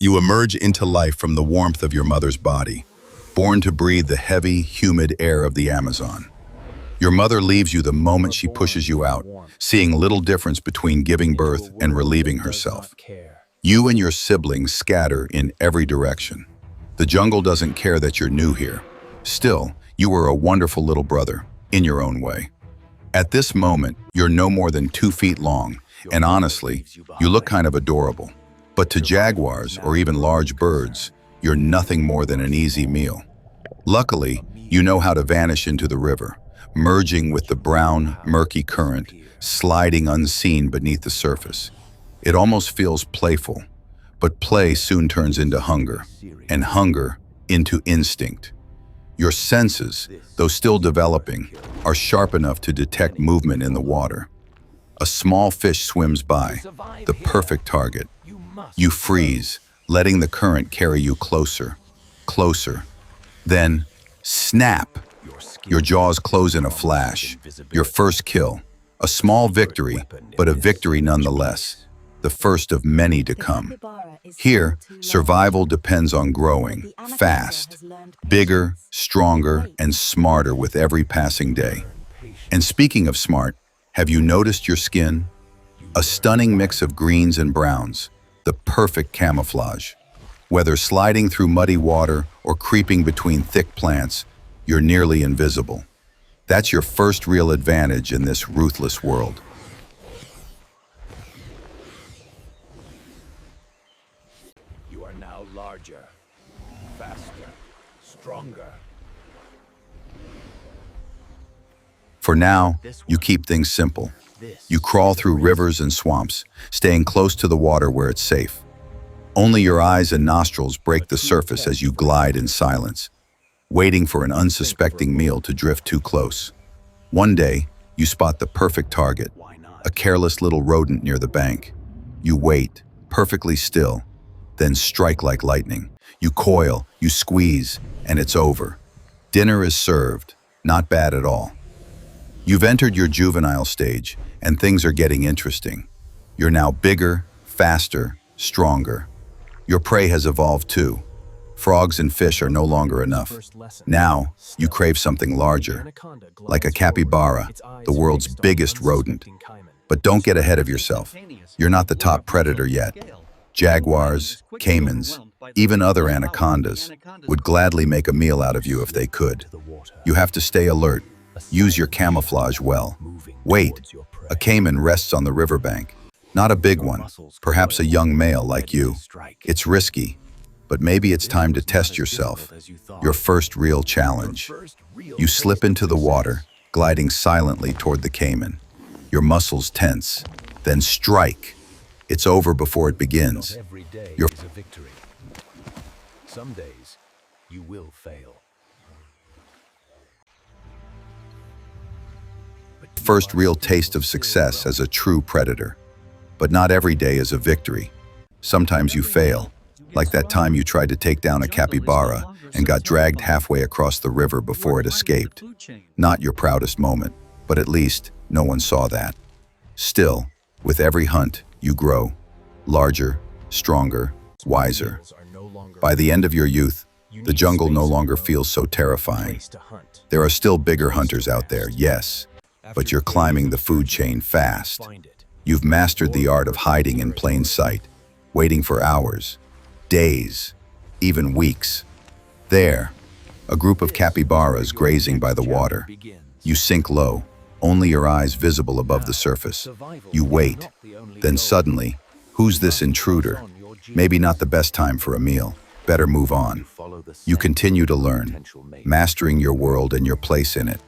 You emerge into life from the warmth of your mother's body, born to breathe the heavy, humid air of the Amazon. Your mother leaves you the moment she pushes you out, seeing little difference between giving birth and relieving herself. You and your siblings scatter in every direction. The jungle doesn't care that you're new here. Still, you are a wonderful little brother, in your own way. At this moment, you're no more than 2 feet long, and honestly, you look kind of adorable. But to jaguars or even large birds, you're nothing more than an easy meal. Luckily, you know how to vanish into the river, merging with the brown, murky current, sliding unseen beneath the surface. It almost feels playful, but play soon turns into hunger, and hunger into instinct. Your senses, though still developing, are sharp enough to detect movement in the water. A small fish swims by, the perfect target. You freeze, letting the current carry you closer, closer. Then, snap! Your jaws close in a flash. Your first kill. A small victory, but a victory nonetheless. The first of many to come. Here, survival depends on growing, fast, bigger, stronger, and smarter with every passing day. And speaking of smart, have you noticed your skin? A stunning mix of greens and browns, the perfect camouflage. Whether sliding through muddy water or creeping between thick plants, you're nearly invisible. That's your first real advantage in this ruthless world. You are now larger, faster, stronger. For now, you keep things simple. You crawl through rivers and swamps, staying close to the water where it's safe. Only your eyes and nostrils break the surface as you glide in silence, waiting for an unsuspecting meal to drift too close. One day, you spot the perfect target, a careless little rodent near the bank. You wait, perfectly still, then strike like lightning. You coil, you squeeze, and it's over. Dinner is served, not bad at all. You've entered your juvenile stage, and things are getting interesting. You're now bigger, faster, stronger. Your prey has evolved too. Frogs and fish are no longer enough. Now, you crave something larger, like a capybara, the world's biggest rodent. But don't get ahead of yourself. You're not the top predator yet. Jaguars, caimans, even other anacondas would gladly make a meal out of you if they could. You have to stay alert. Use your camouflage well. Wait, a caiman rests on the riverbank. Not a big one, perhaps a young male like you. It's risky, but maybe it's time to test yourself. Your first real challenge. You slip into the water, gliding silently toward the caiman. Your muscles tense, then strike. It's over before it begins. Your a victory. Some days, you will fail. first real taste of success as a true predator. But not every day is a victory. Sometimes you fail, like that time you tried to take down a capybara and got dragged halfway across the river before it escaped. Not your proudest moment, but at least no one saw that. Still, with every hunt, you grow. Larger, stronger, wiser. By the end of your youth, the jungle no longer feels so terrifying. There are still bigger hunters out there, yes, but you're climbing the food chain fast. You've mastered the art of hiding in plain sight, waiting for hours, days, even weeks. There, a group of capybaras grazing by the water. You sink low, only your eyes visible above the surface. You wait. Then suddenly, who's this intruder? Maybe not the best time for a meal. Better move on. You continue to learn, mastering your world and your place in it.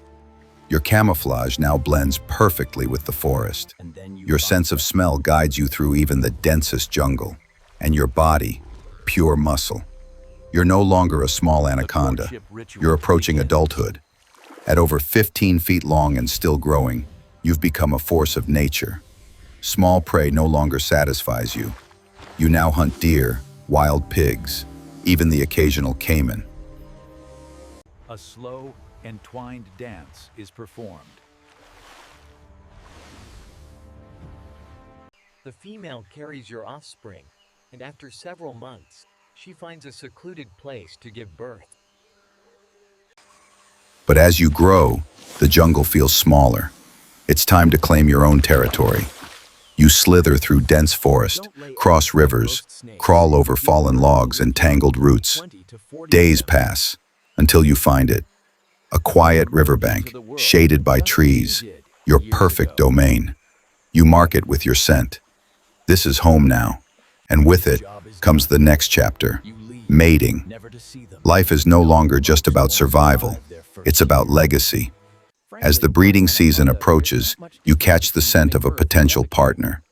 Your camouflage now blends perfectly with the forest. Your sense of smell guides you through even the densest jungle. And your body, pure muscle. You're no longer a small anaconda. You're approaching adulthood. At over 15 feet long and still growing, you've become a force of nature. Small prey no longer satisfies you. You now hunt deer, wild pigs, even the occasional caiman. A slow, entwined dance is performed. The female carries your offspring, and after several months, she finds a secluded place to give birth. But as you grow, the jungle feels smaller. It's time to claim your own territory. You slither through dense forest, cross rivers, crawl over fallen logs and tangled roots. Days pass until you find it. A quiet riverbank, shaded by trees, your perfect domain. You mark it with your scent. This is home now, and with it comes the next chapter, mating. Life is no longer just about survival, it's about legacy. As the breeding season approaches, you catch the scent of a potential partner.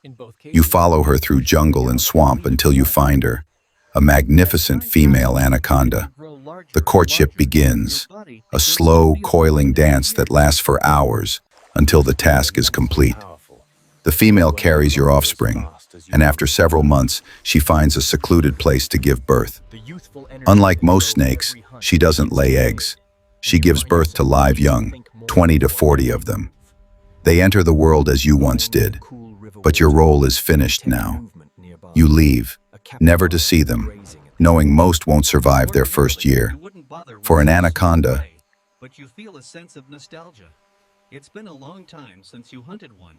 You follow her through jungle and swamp until you find her, a magnificent female anaconda. The courtship begins, a slow, coiling dance that lasts for hours until the task is complete. The female carries your offspring, and after several months, she finds a secluded place to give birth. Unlike most snakes, she doesn't lay eggs. She gives birth to live young, 20 to 40 of them. They enter the world as you once did, but your role is finished now. You leave, never to see them, knowing most won't survive their first year. For an anaconda, but you feel a sense of nostalgia. It's been a long time since you hunted one.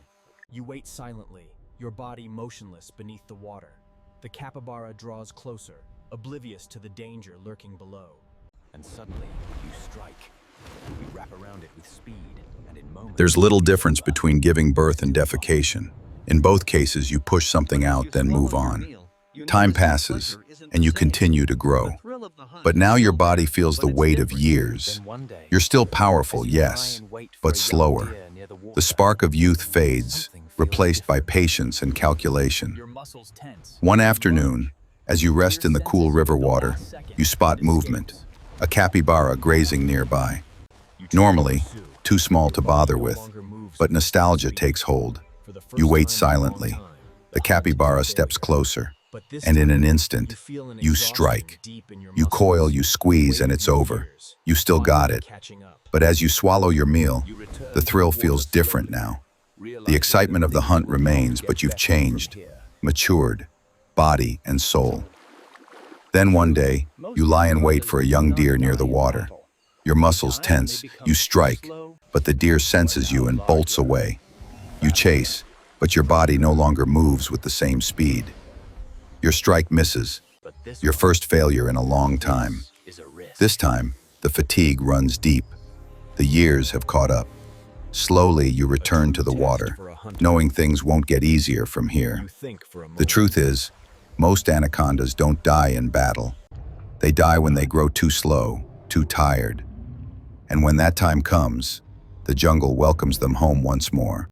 You wait silently, your body motionless beneath the water. The capybara draws closer, oblivious to the danger lurking below. And suddenly, you strike. We wrap around it with speed, and in moments... there's little difference between giving birth and defecation. In both cases, you push something out, then move on. Time passes, and you continue to grow. But now your body feels the weight of years. You're still powerful, yes, but slower. The spark of youth fades, replaced by patience and calculation. One afternoon, as you rest in the cool river water, you spot movement, a capybara grazing nearby. Normally, too small to bother with, but nostalgia takes hold. You wait silently. The capybara steps closer, and in an instant, you strike. You coil, you squeeze, and it's over. You still got it. But as you swallow your meal, the thrill feels different now. The excitement of the hunt remains, but you've changed, matured, body and soul. Then one day, you lie in wait for a young deer near the water. Your muscles tense, you strike, but the deer senses you and bolts away. You chase, but your body no longer moves with the same speed. Your strike misses, your first failure in a long time. This time, the fatigue runs deep. The years have caught up. Slowly, you return to the water, knowing things won't get easier from here. The truth is, most anacondas don't die in battle. They die when they grow too slow, too tired. And when that time comes, the jungle welcomes them home once more.